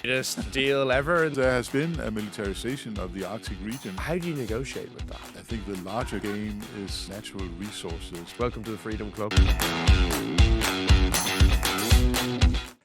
Greatest deal ever. There has been a militarisation of the Arctic region. How do you negotiate with that? I think the larger game is natural resources. Welcome to the Freedom Club.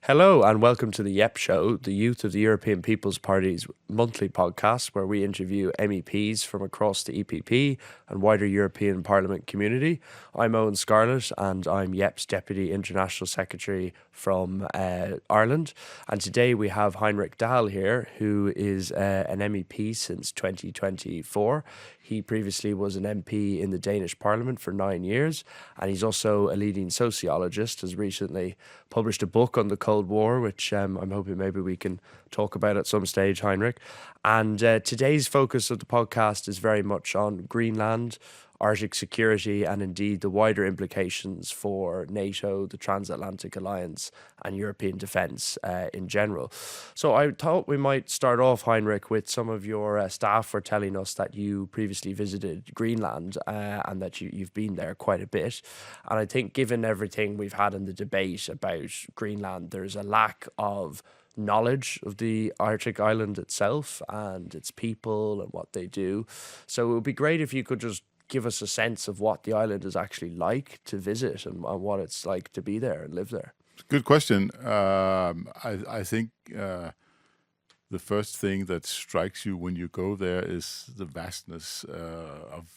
Hello and welcome to the YEPP Show, the Youth of the European People's Party's monthly podcast where we interview MEPs from across the EPP and wider European Parliament community. I'm Owen Scarlett and I'm YEPP's Deputy International Secretary from Ireland. And today we have Henrik Dahl here, who is an MEP since 2024. He previously was an MP in the Danish Parliament for 9 years, and he's also a leading sociologist, has recently published a book on the Cold War, which I'm hoping maybe we can talk about at some stage, Henrik. And today's focus of the podcast is very much on Greenland, Arctic security, and indeed the wider implications for NATO, the Transatlantic Alliance, and European defence in general. So I thought we might start off, Henrik, with some of your staff were telling us that you previously visited Greenland and that you've been there quite a bit. And I think given everything we've had in the debate about Greenland, there's a lack of knowledge of the Arctic island itself and its people and what they do. So it would be great if you could just give us a sense of what the island is actually like to visit and what it's like to be there and live there. Good question. I think the first thing that strikes you when you go there is the vastness of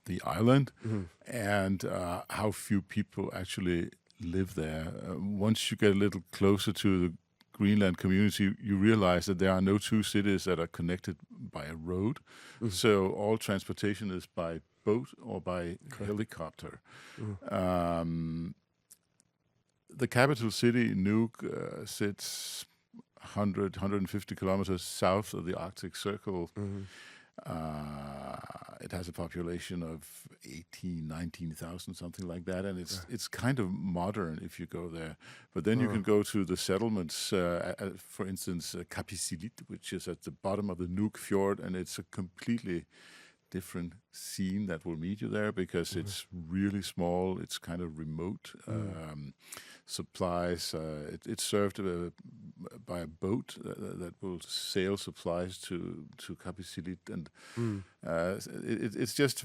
the island and how few people actually live there. Once you get a little closer to the Greenland community, you realize that there are no two cities that are connected by a road. So all transportation is by boat or by helicopter. The capital city, Nuuk, sits 150 kilometers south of the Arctic Circle. It has a population of 19,000, something like that, and it's kind of modern if you go there. But then you can go to the settlements, for instance, Kapisilit, which is at the bottom of the Nuuk Fjord, and it's a completely different scene that will meet you there because it's really small, it's kind of remote. Supplies, it's served by a boat that will sail supplies to Kapisilit, and it's just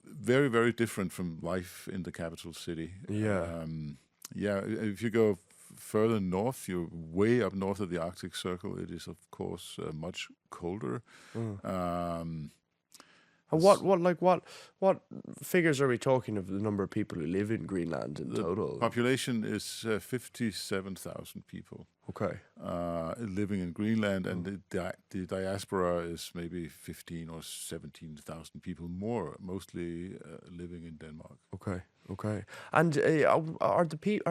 very, very different from life in the capital city. If you go further north, you're way up north of the Arctic Circle. It is, of course, much colder. What figures are we talking of the number of people who live in Greenland in total? The population is 57,000 people. Okay. Living in Greenland, and the diaspora is maybe 15 or 17,000 people more, mostly living in Denmark. Okay. And are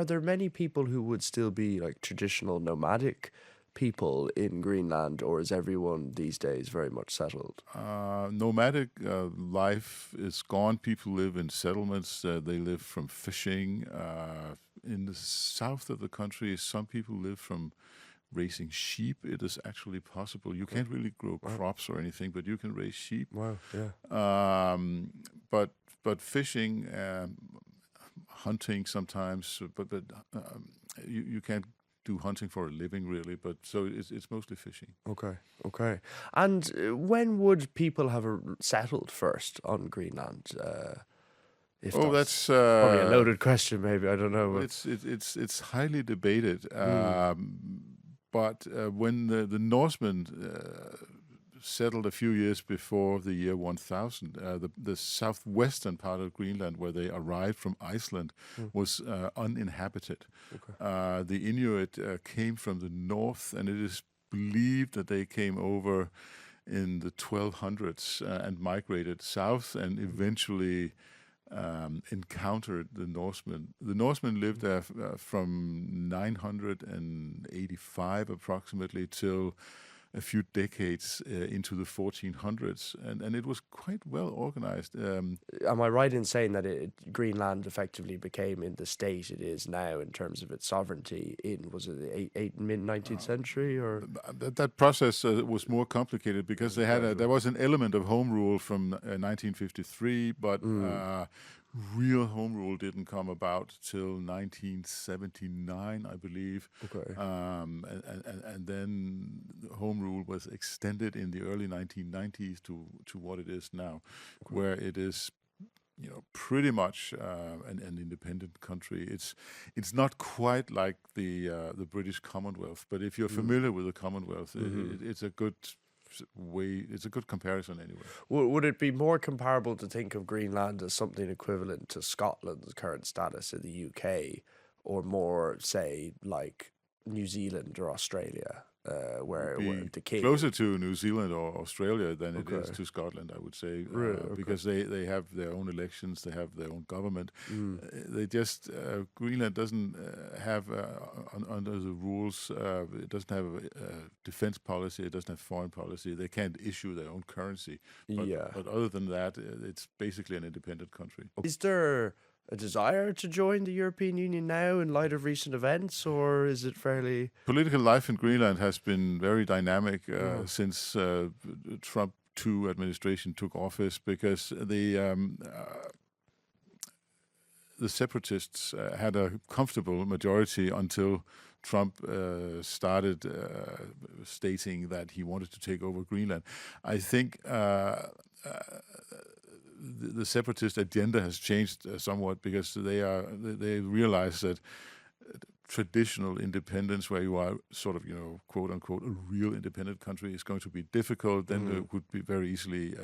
there many people who would still be like traditional nomadic people in Greenland, or is everyone these days very much settled? Nomadic life is gone. People live in settlements. They live from fishing. In the south of the country, some people live from raising sheep. It is actually possible. You can't really grow crops or anything, but you can raise sheep. Wow, yeah. But fishing, hunting sometimes, but you can't do hunting for a living, really, but so it's mostly fishing. Okay. And when would people have settled first on Greenland? That's probably a loaded question, maybe, I don't know. It's highly debated, but when the Norsemen settled a few years before the year 1000, the southwestern part of Greenland, where they arrived from Iceland, was uninhabited. The Inuit came from the north, and it is believed that they came over in the 1200s and migrated south and eventually encountered the Norsemen. The Norsemen lived there from 985 approximately till a few decades into the 1400s, and it was quite well organized. Am I right in saying that Greenland effectively became in the state it is now in terms of its sovereignty was it the mid-19th century? Or that process was more complicated because there was an element of home rule from 1953, but real home rule didn't come about till 1979, I believe. Okay. And then home rule was extended in the early 1990s to what it is now, where it is, pretty much an independent country. It's not quite like the British Commonwealth, but if you're familiar with the Commonwealth, it's a good way. It's a good comparison anyway. Would it be more comparable to think of Greenland as something equivalent to Scotland's current status in the UK, or more, say, like New Zealand or Australia, where the king... Closer to New Zealand or Australia than it is to Scotland, I would say, because they have their own elections, they have their own government. They just Greenland doesn't have under the rules. It doesn't have a defense policy. It doesn't have foreign policy. They can't issue their own currency. But other than that, it's basically an independent country. Is there a desire to join the European Union now in light of recent events, or is it fairly... Political life in Greenland has been very dynamic since Trump II administration took office, because the separatists had a comfortable majority until Trump started stating that he wanted to take over Greenland. I think the separatist agenda has changed somewhat, because they realize that traditional independence, where you are sort of, quote unquote, a real independent country, is going to be difficult. Then it would be very easily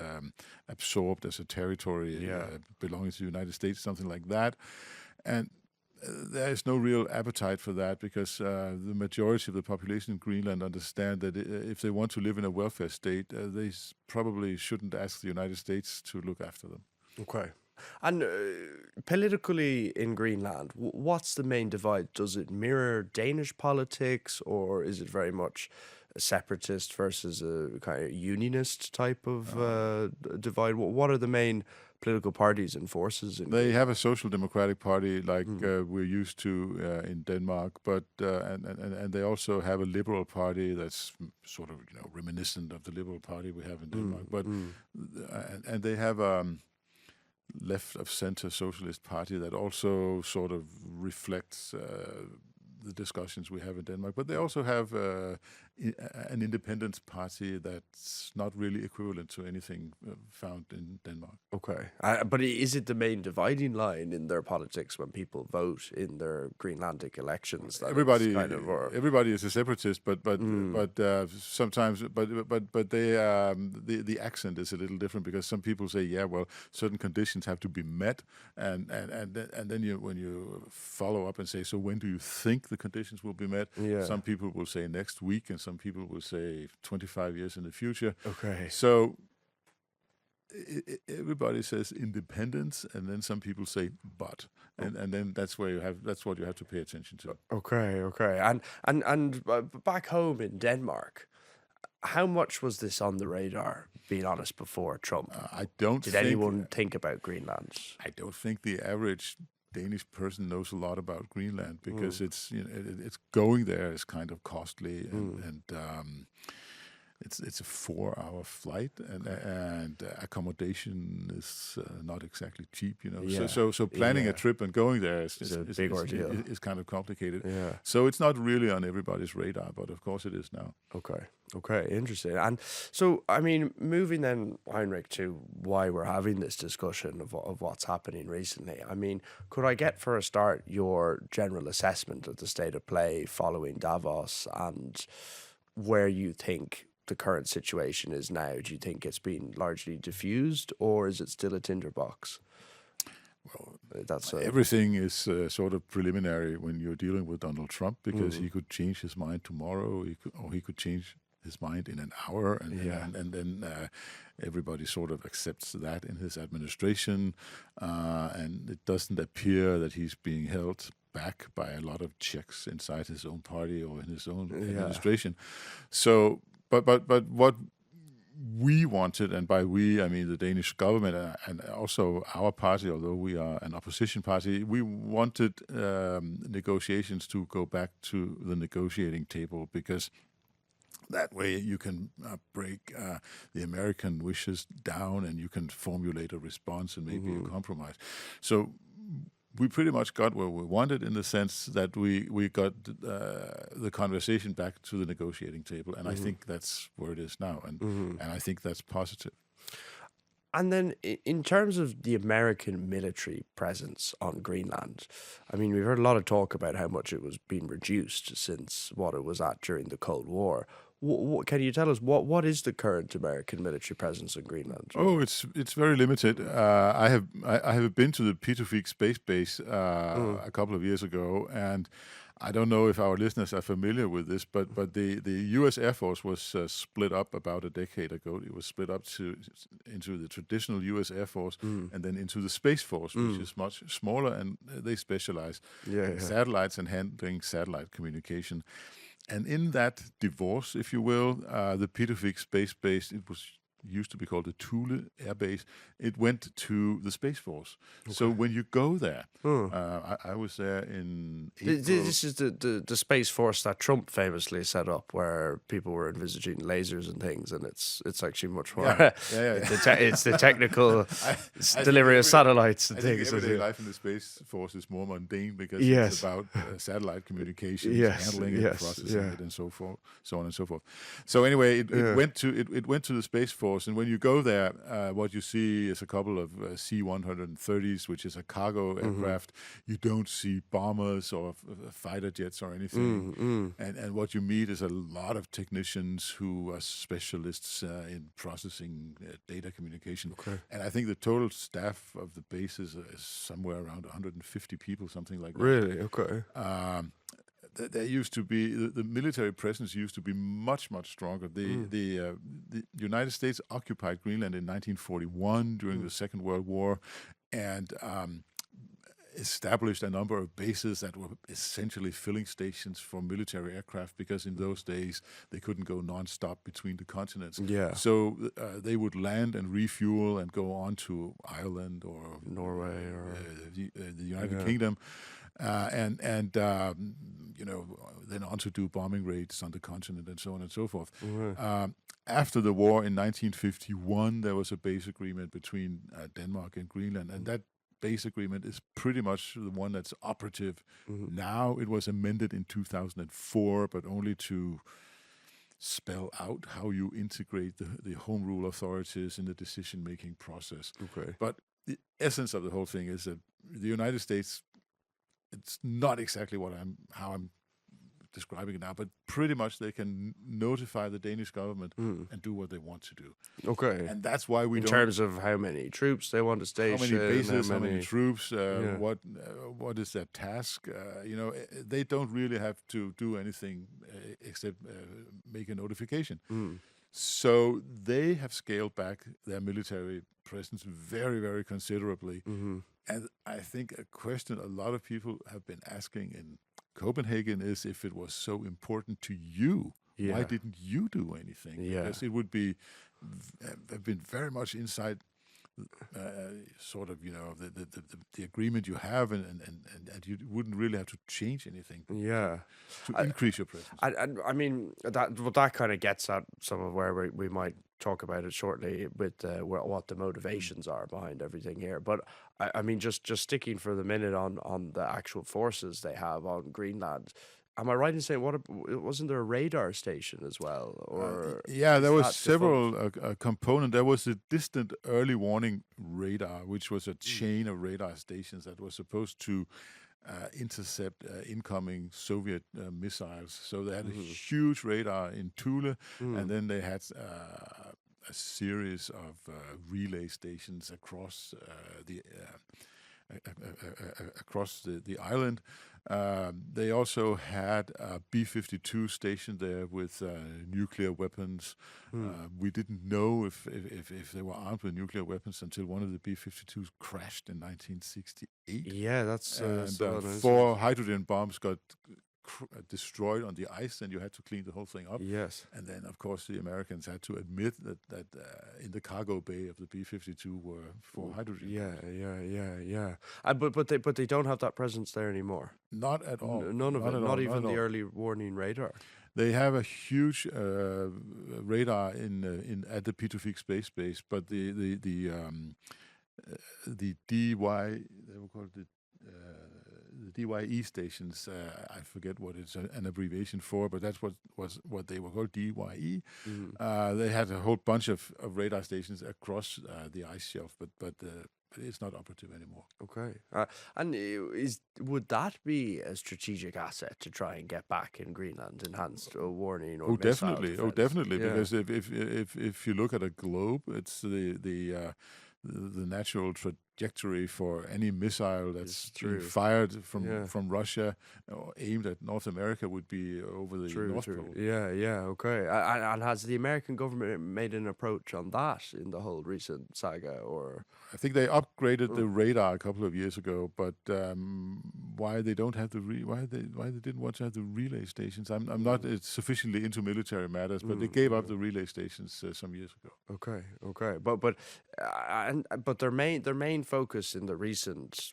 absorbed as a territory belonging to the United States, something like that. And there is no real appetite for that, because the majority of the population in Greenland understand that if they want to live in a welfare state, they probably shouldn't ask the United States to look after them. Okay. And politically in Greenland, what's the main divide? Does it mirror Danish politics, or is it very much a separatist versus a kind of unionist type of divide? What are the main political parties and forces? They have a social democratic party like we're used to in Denmark, but and they also have a liberal party that's sort of reminiscent of the liberal party we have in Denmark. But and they have left of center socialist party that also sort of reflects the discussions we have in Denmark. But they also have an independence party that's not really equivalent to anything found in Denmark. Okay. But is it the main dividing line in their politics when people vote in their Greenlandic elections? Everybody is a separatist, but sometimes, but they the accent is a little different, because some people say, certain conditions have to be met, and then when you follow up and say, so when do you think the conditions will be met? Some people will say next week, and some people will say 25 years in the future. Okay. So everybody says independence, and then some people say but, and then that's what you have to pay attention to. Okay. And back home in Denmark, how much was this on the radar, being honest, before Trump? Did anyone think about Greenland? I don't think the average Danish person knows a lot about Greenland, because it's going there is kind of costly, and it's a 4-hour flight, and accommodation is not exactly cheap, So planning a trip and going there is a big ordeal. Is kind of complicated. Yeah. So it's not really on everybody's radar, but of course it is now. Okay, interesting. And so, I mean, moving then, Henrik, to why we're having this discussion of what's happening recently. I mean, could I get for a start your general assessment of the state of play following Davos, and where you think the current situation is now? Do you think it's been largely diffused, or is it still a tinderbox? Well, everything is sort of preliminary when you're dealing with Donald Trump, because he could change his mind tomorrow, he could change his mind in an hour, and then everybody sort of accepts that in his administration, and it doesn't appear that he's being held back by a lot of checks inside his own party or in his own administration. So, but what we wanted, and by we I mean the Danish government and also our party, although we are an opposition party, we wanted negotiations to go back to the negotiating table, because That way you can break the American wishes down, and you can formulate a response and maybe a compromise. So we pretty much got where we wanted, in the sense that we got the conversation back to the negotiating table, and I think that's where it is now, and I think that's positive. And then in terms of the American military presence on Greenland, I mean, we've heard a lot of talk about how much it was being reduced since what it was at during the Cold War. Can you tell us what is the current American military presence in Greenland? Oh, it's very limited. I have been to the Pituffik space base a couple of years ago, and I don't know if our listeners are familiar with this, but the U.S. Air Force was split up about a decade ago. It was split up into the traditional U.S. Air Force and then into the Space Force, which is much smaller, and they specialize in satellites and handling satellite communication. And in that divorce, if you will, the Pituffik space base, it was used to be called the Thule Air Base, it went to the Space Force. Okay. So when you go there, I was there in April. This is the Space Force that Trump famously set up, where people were envisaging lasers and things, and it's actually much more. It's the technical delivery of satellites and things. Everyday life in the Space Force is more mundane, because it's about satellite communications, handling it, processing it, and so forth, so on and so forth. So anyway, it went to the Space Force, and when you go there, what you see is a couple of C-130s, which is a cargo aircraft. You don't see bombers or fighter jets or anything. And what you meet is a lot of technicians who are specialists in processing data communication. Okay. And I think the total staff of the base is somewhere around 150 people, something like that. Really? Okay. There used to be the military presence used to be much stronger. The United States occupied Greenland in 1941 during the Second World War, and established a number of bases that were essentially filling stations for military aircraft, because in those days they couldn't go non-stop between the continents. Yeah. So they would land and refuel and go on to Ireland or Norway or the United Kingdom. Then on to do bombing raids on the continent and so on and so forth. After the war in 1951, there was a base agreement between Denmark and Greenland, and that base agreement is pretty much the one that's operative now. It was amended in 2004, but only to spell out how you integrate the home rule authorities in the decision-making process. Okay. But the essence of the whole thing is that the United States, it's not exactly how I'm describing it now, but pretty much they can notify the Danish government and do what they want to do. Okay. And that's why we don't... In terms of how many troops they want to station... How many bases, how many troops, what is their task. They don't really have to do anything except make a notification. So they have scaled back their military presence very, very considerably. And I think a question a lot of people have been asking in Copenhagen is, if it was so important to you, why didn't you do anything? Because it would have been very much inside sort of, the agreement you have, and you wouldn't really have to change anything to increase your presence. I mean, that kind of gets at some of where we might talk about it shortly with what the motivations are behind everything here. But I mean, just sticking for the minute on the actual forces they have on Greenland. Am I right in saying wasn't there a radar station as well? Or there was several components. There was a distant early warning radar, which was a chain of radar stations that was supposed to intercept incoming Soviet missiles. So they had a huge radar in Thule, and then they had a series of relay stations across the island. They also had a B-52 stationed there with nuclear weapons. We didn't know if they were armed with nuclear weapons until one of the B-52s crashed in 1968. Yeah, that's... And 4 hydrogen bombs got destroyed on the ice, and you had to clean the whole thing up. Yes. And then, of course, the Americans had to admit that in the cargo bay of the B-52 were 4 hydrogen bombs. But they don't have that presence there anymore. Not at all. None of it. Not even the early warning radar. They have a huge radar in at the Pitufik space base, but the DY, they will call it the DYE stations. I forget what it's an abbreviation for, but that's what they were called, DYE. They had a whole bunch of radar stations across the ice shelf, but it's not operative anymore. Okay. And would that be a strategic asset to try and get back in Greenland, enhanced warning or missile defense? Definitely. Yeah. Because if you look at a globe, it's the natural trajectory for any missile that's being fired from Russia or aimed at North America would be over the North Pole. Yeah, okay. And has the American government made an approach on that in the whole recent saga, or? I think they upgraded the radar a couple of years ago, but why they don't have why they didn't want to have the relay stations? I'm not sufficiently into military matters, but they gave up the relay stations some years ago. Okay. But their main focus in the recent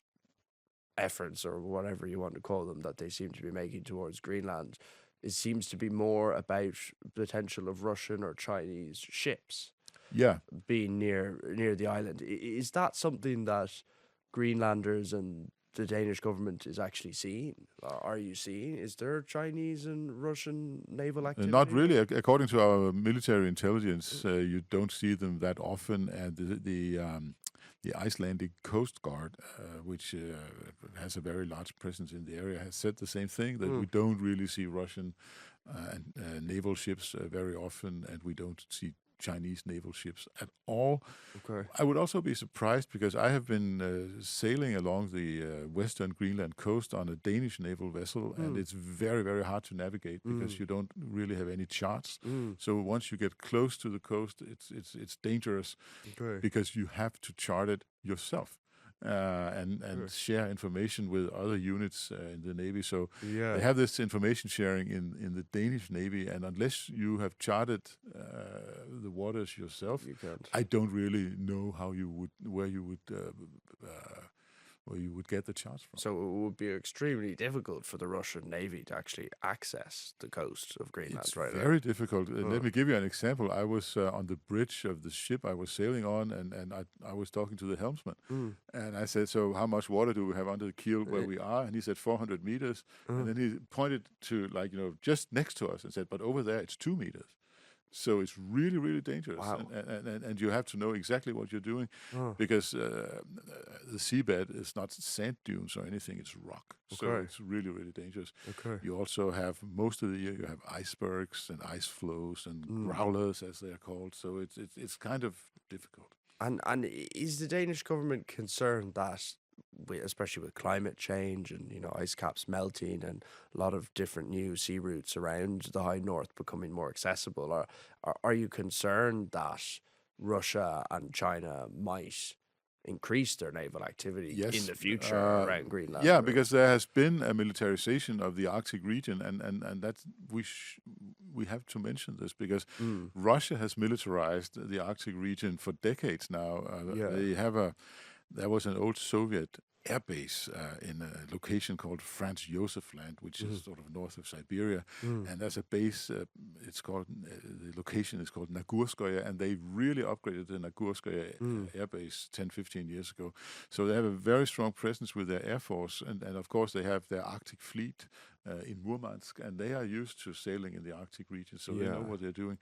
efforts, or whatever you want to call them, that they seem to be making towards Greenland, it seems to be more about potential of Russian or Chinese ships. Yeah, being near the island. Is that something that Greenlanders and the Danish government is actually seeing? Are you seeing? Is there Chinese and Russian naval activity? Not really. According to our military intelligence, you don't see them that often, and the Icelandic Coast Guard, which has a very large presence in the area, has said the same thing, that we don't really see Russian naval ships very often, and we don't see Chinese naval ships at all. Okay. I would also be surprised, because I have been sailing along the western Greenland coast on a Danish naval vessel, and it's very, very hard to navigate because you don't really have any charts. So once you get close to the coast, it's dangerous because you have to chart it yourself. And share information with other units in the Navy. So they have this information sharing in the Danish Navy, and unless you have charted the waters yourself, you can't. I don't really know where you would get the charts from. So it would be extremely difficult for the Russian Navy to actually access the coast of Greenland, It's right? very difficult. Let me give you an example. I was on the bridge of the ship I was sailing on, and I was talking to the helmsman. And I said, so how much water do we have under the keel where we are? And he said 400 meters. And then he pointed to, just next to us and said, but over there it's 2 meters. So it's really, really dangerous. Wow. And you have to know exactly what you're doing, because the seabed is not sand dunes or anything, it's rock. So it's really, really dangerous. Okay. You also have, most of the year, you have icebergs and ice floes and growlers, as they are called. So it's kind of difficult. And is the Danish government concerned that, especially with climate change and ice caps melting and a lot of different new sea routes around the high north becoming more accessible, are you concerned that Russia and China might increase their naval activity in the future around Greenland? Yeah, because there has been a militarization of the Arctic region, and that we have to mention this, because Russia has militarized the Arctic region for decades now. There was an old Soviet air base in a location called Franz Josef Land, which is sort of north of Siberia, and there's a base. The location is called Nagurskoye, and they really upgraded the Nagurskoye air base 10-15 years ago. So they have a very strong presence with their air force, and of course they have their Arctic fleet in Murmansk, and they are used to sailing in the Arctic region, so they know what they're doing.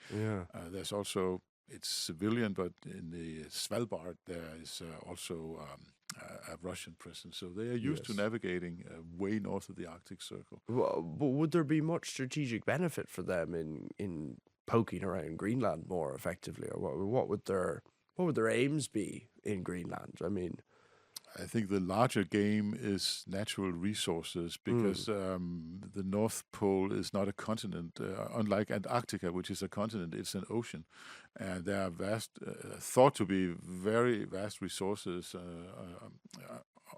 There's also, it's civilian, but in the Svalbard there is also a Russian presence. So they are used to navigating way north of the Arctic Circle. But would there be much strategic benefit for them in poking around Greenland more effectively, or what would their aims be in Greenland? I mean, I think the larger game is natural resources, because the North Pole is not a continent, unlike Antarctica, which is a continent, it's an ocean. And there are thought to be very vast resources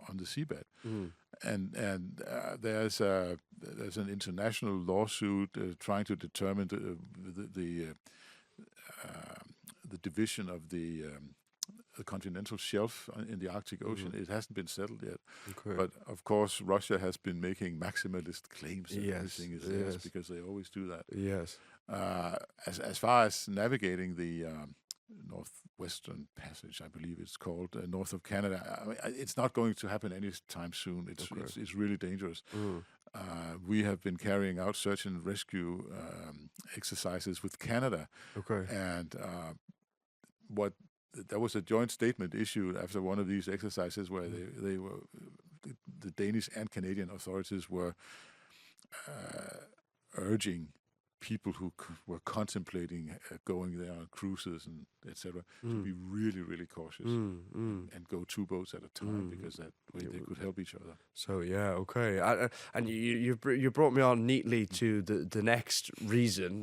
on the seabed. And there's an international lawsuit trying to determine the division of the the continental shelf in the Arctic Ocean. It hasn't been settled yet. Okay. But of course, Russia has been making maximalist claims that Yes, everything is theirs yes. because they always do that. Yes. As far as navigating the Northwestern Passage, I believe it's called, north of Canada, I mean, it's not going to happen anytime soon. It's really dangerous. We have been carrying out search and rescue exercises with Canada, Okay. and there was a joint statement issued after one of these exercises where the Danish and Canadian authorities were urging people who were contemplating going there on cruises and etc. to be really, really cautious and go 2 boats at a time because that way they could help each other. So yeah, okay, and you brought me on neatly to the next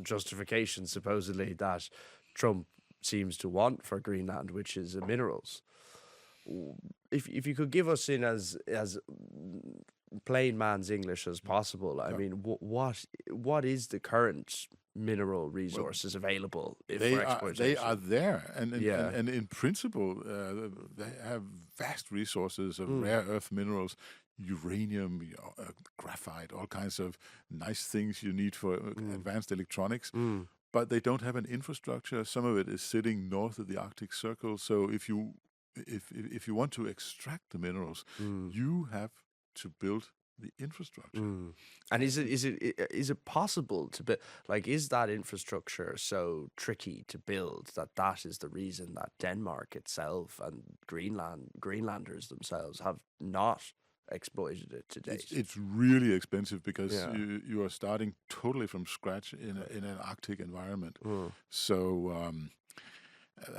justification supposedly that Trump seems to want for Greenland, which is minerals. If you could give us in as plain man's English as possible, I mean, what is the current mineral resources available for exploitation? They are there, and in principle, they have vast resources of rare earth minerals, uranium, graphite, all kinds of nice things you need for advanced electronics. But they don't have an infrastructure. Some of it is sitting north of the Arctic Circle. So if you want to extract the minerals, you have to build the infrastructure. And is it possible to build? Like, is that infrastructure so tricky to build that is the reason that Denmark itself and Greenlanders themselves have not exploited it to date? It's really expensive because you are starting totally from scratch in an Arctic environment. So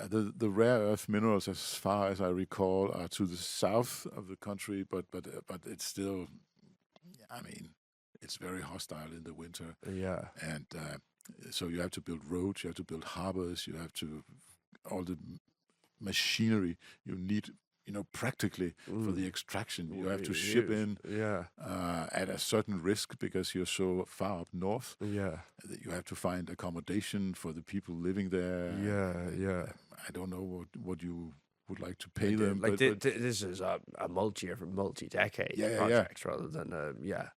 the rare earth minerals, as far as I recall, are to the south of the country, but it's still, I mean, it's very hostile in the winter. Yeah. And so you have to build roads, you have to build harbors, you have to all the machinery you need. Practically for the extraction, you have to ship in at a certain risk because you're so far up north. Yeah, You have to find accommodation for the people living there. Yeah. I don't know what you would like to pay them. Like this is a multi-decade project rather than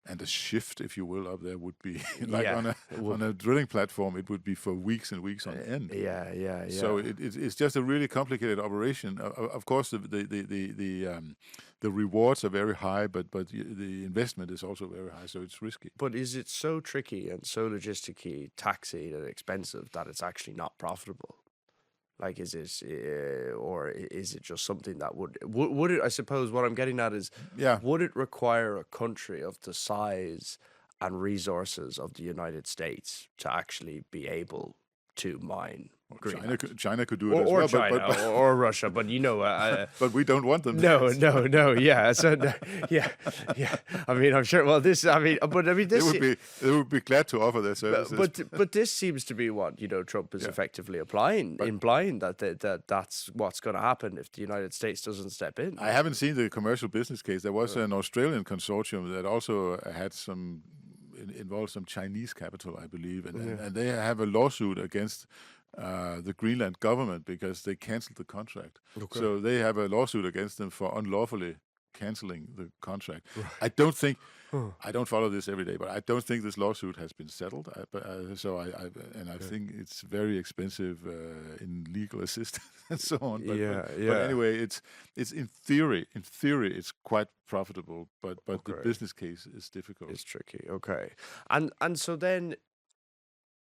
And a shift, if you will, up there would be like on a drilling platform. It would be for weeks and weeks on end. Yeah. So it's just a really complicated operation. Of course, the rewards are very high, but the investment is also very high. So it's risky. But is it so tricky and so logistically taxing and expensive that it's actually not profitable? Like, is it, or is it just something that would it? I suppose what I'm getting at is, would it require a country of the size and resources of the United States to actually be able to mine Greenland? China could do it as or well, China, or Russia, but but we don't want them. No, yeah. So yeah. I mean, I'm sure. Well, this. They would be glad to offer their services. But this seems to be what Trump is effectively implying that's what's going to happen if the United States doesn't step in. I haven't seen the commercial business case. There was an Australian consortium that also had involved some Chinese capital, I believe, and they have a lawsuit against the Greenland government because they canceled the contract. Okay. So they have a lawsuit against them for unlawfully canceling the contract. Right. I don't think, I don't follow this every day, but I don't think this lawsuit has been settled. I think it's very expensive in legal assistance and so on. But anyway, it's in theory, it's quite profitable, but the business case is difficult. It's tricky. Okay, and so then,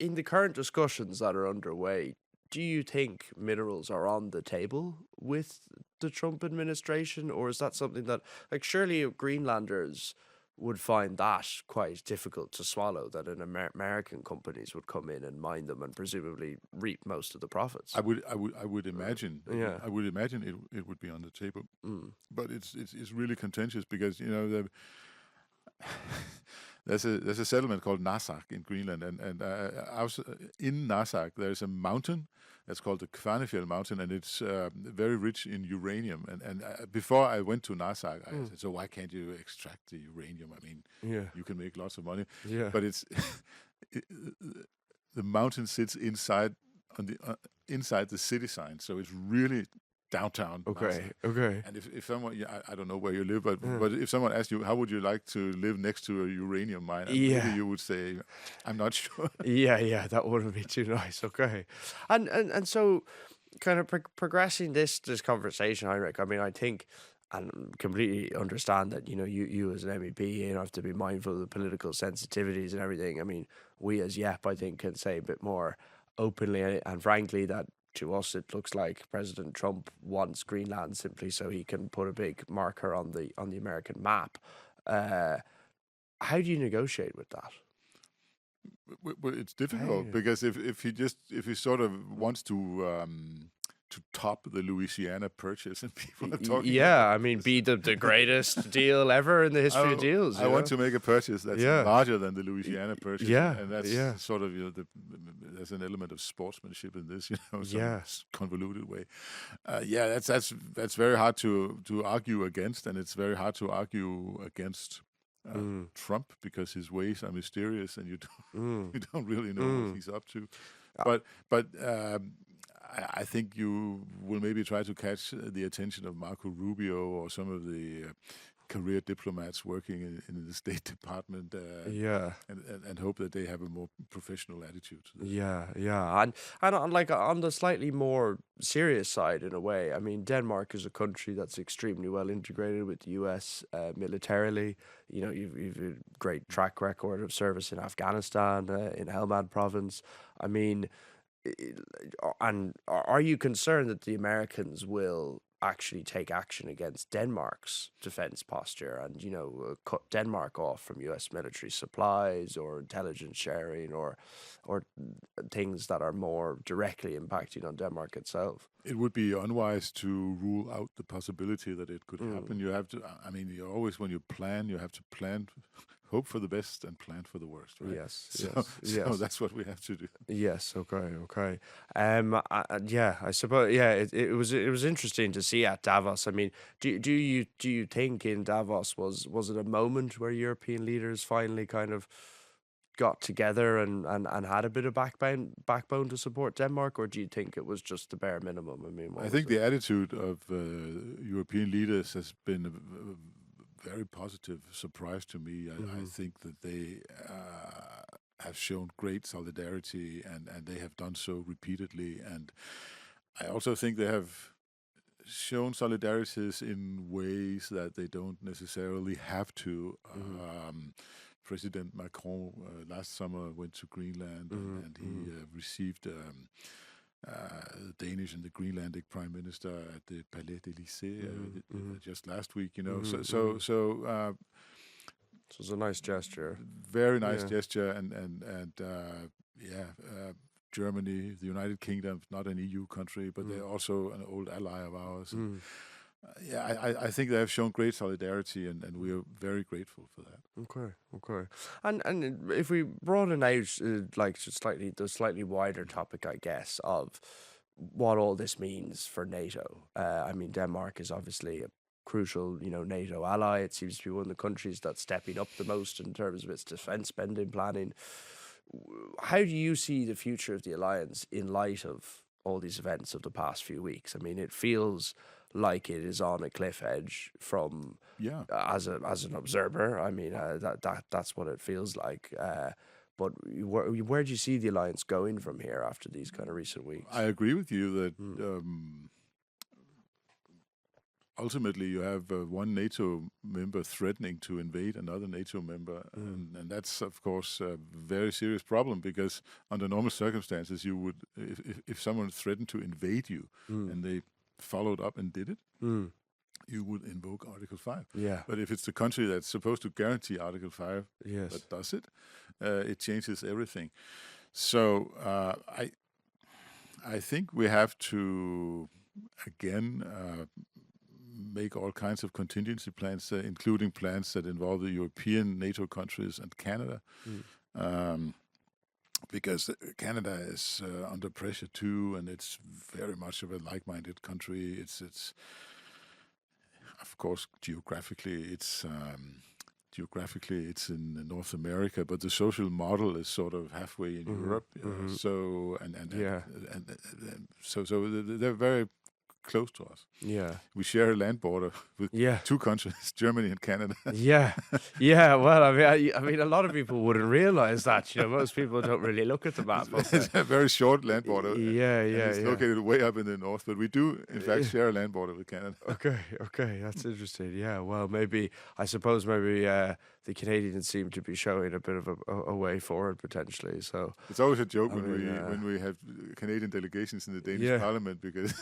in the current discussions that are underway, do you think minerals are on the table with the Trump administration, or is that something that, like, surely Greenlanders would find that quite difficult to swallow, that American companies would come in and mine them and presumably reap most of the profits? I would imagine. I would imagine it would be on the table, but it's really contentious because there's a settlement called Narsaq in Greenland, and in Narsaq there's a mountain that's called the Kvanefjell Mountain, and it's very rich in uranium. And before I went to Narsaq, I said, so why can't you extract the uranium? I mean, you can make lots of money. Yeah. But it's the mountain sits inside the city sign, so it's really downtown. Okay. Massa. Okay. And if someone, I don't know where you live, but if someone asked you, how would you like to live next to a uranium mine, and maybe Yeah. you would say, I'm not sure. Yeah. That wouldn't be too nice. Okay. And so, kind of progressing this conversation, Heinrich. I mean, I think and completely understand that you as an MEP have to be mindful of the political sensitivities and everything. I mean, we as YEPP, I think, can say a bit more openly and frankly that to us it looks like President Trump wants Greenland simply so he can put a big marker on the American map. How do you negotiate with that? Well, it's difficult Hey. because if he sort of wants to top the Louisiana Purchase, and people are talking Yeah, about I mean, this. be the greatest deal ever in the history of deals. I want to make a purchase that's Yeah. larger than the Louisiana Purchase, Yeah, and that's yeah. sort of there's an element of sportsmanship in this, some Yeah. convoluted way. Yeah, that's very hard to argue against, and it's very hard to argue against Trump because his ways are mysterious, and you don't you don't really know what he's up to. But I think you will maybe try to catch the attention of Marco Rubio or some of the career diplomats working in the State Department, Yeah. and hope that they have a more professional attitude to this. Yeah. And on like on the slightly more serious side, in a way, I mean, Denmark is a country that's extremely well integrated with the US militarily. You've a great track record of service in Afghanistan, in Helmand province. I mean, and are you concerned that the Americans will actually take action against Denmark's defense posture and, cut Denmark off from US military supplies or intelligence sharing or things that are more directly impacting on Denmark itself? It would be unwise to rule out the possibility that it could happen. You have to, I mean, you always, when you plan, you have to plan, hope for the best and plan for the worst, right? Yes, So yes. that's what we have to do. Yes. Okay. Yeah. I suppose. Yeah. It was interesting to see at Davos. I mean, do you think in Davos was it a moment where European leaders finally kind of got together and had a bit of backbone to support Denmark, or do you think it was just the bare minimum? I mean, I think the attitude of European leaders has been a very positive surprise to me. I think that they have shown great solidarity, and they have done so repeatedly. And I also think they have shown solidarities in ways that they don't necessarily have to. President Macron last summer went to Greenland, and he received the Danish and the Greenlandic Prime Minister at the Palais d'Élysée just last week. So it was a nice gesture. very nice gesture, and Germany, the United Kingdom, not an EU country, but they're also an old ally of ours. And, I think they have shown great solidarity, and we are very grateful for that. Okay. And if we broaden out, like the slightly wider topic, I guess, of what all this means for NATO. I mean, Denmark is obviously a crucial, NATO ally. It seems to be one of the countries that's stepping up the most in terms of its defense spending planning. How do you see the future of the alliance in light of all these events of the past few weeks? I mean, it feels like it is on a cliff edge from as an observer. I mean, that's what it feels like. But where do you see the alliance going from here after these kind of recent weeks? I agree with you that ultimately you have one NATO member threatening to invade another NATO member, and that's of course a very serious problem, because under normal circumstances you would, if someone threatened to invade you and they followed up and did it, you would invoke Article 5. Yeah. But if it's the country that's supposed to guarantee Article 5 that does it, it changes everything. So I think we have to, again, make all kinds of contingency plans, including plans that involve the European NATO countries and Canada. Because Canada is under pressure too, and it's very much of a like-minded country. It's of course geographically it's in North America, but the social model is sort of halfway in Europe. So they're very close to us. Yeah. We share a land border with two countries, Germany and Canada. Yeah. Well, I mean, a lot of people wouldn't realize that. Most people don't really look at the map. It's a very short land border. Yeah. It's located way up in the north, but we do, in fact, share a land border with Canada. Okay, that's interesting. Yeah, well, I suppose the Canadians seem to be showing a bit of a way forward potentially. So it's always a joke when we have Canadian delegations in the Danish Parliament because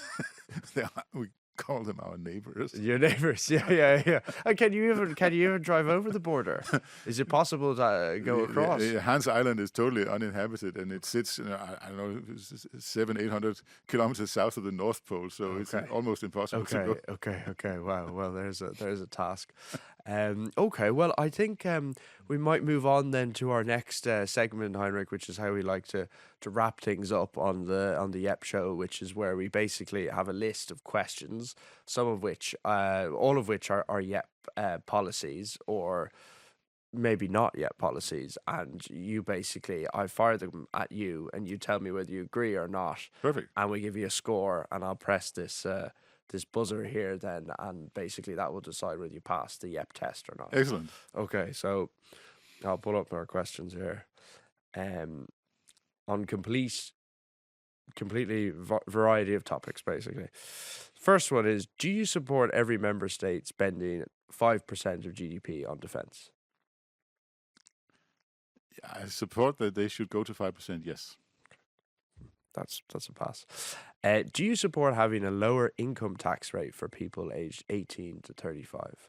we call them our neighbors. Your neighbors, yeah. And can you even drive over the border? Is it possible to go across? Hans Island is totally uninhabited, and it sits, I don't know, 700-800 kilometers south of the North Pole, so it's almost impossible to go. Okay. Wow. Well, there's a task. Okay. Well, I think we might move on then to our next segment, Henrik, which is how we like to wrap things up on the YEPP Show, which is where we basically have a list of questions, some of which, all of which are YEPP policies, or maybe not yet policies, and I fire them at you, and you tell me whether you agree or not. Perfect. And we give you a score, and I'll press this buzzer here then, and basically that will decide whether you pass the YEPP test or not. Excellent. Okay, so I'll pull up our questions here. On completely variety of topics, basically. First one is, do you support every member state spending 5% of GDP on defense? I support that they should go to 5%, yes. That's a pass. Do you support having a lower income tax rate for people aged 18 to 35?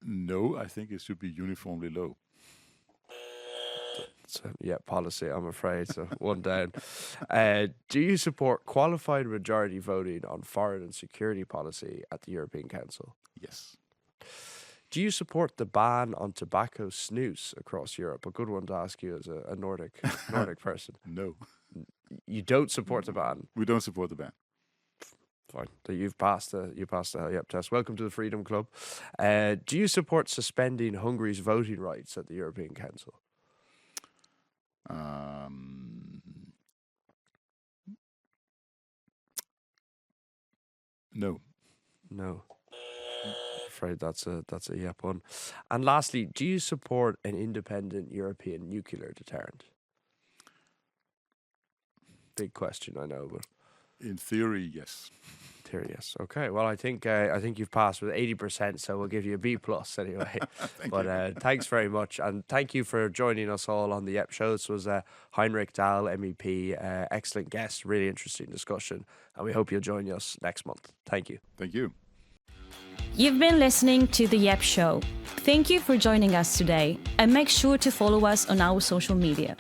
No, I think it should be uniformly low. So, policy, I'm afraid. So one down. Do you support qualified majority voting on foreign and security policy at the European Council? Yes. Do you support the ban on tobacco snus across Europe? A good one to ask you as a Nordic person. No. You don't support the ban? We don't support the ban. Fine. So you've passed the YEPP test. Welcome to the Freedom Club. Do you support suspending Hungary's voting rights at the European Council? No. I'm afraid that's a YEPP one. And lastly, do you support an independent European nuclear deterrent? Big question, I know, but in theory, yes. Yes. Okay. Well, I think you've passed with 80%, so we'll give you a B+ anyway. Thanks very much, and thank you for joining us all on the YEPP Show. This was Henrik Dahl, MEP, excellent guest, really interesting discussion, and we hope you'll join us next month. Thank you. Thank you. You've been listening to the YEPP Show. Thank you for joining us today, and make sure to follow us on our social media.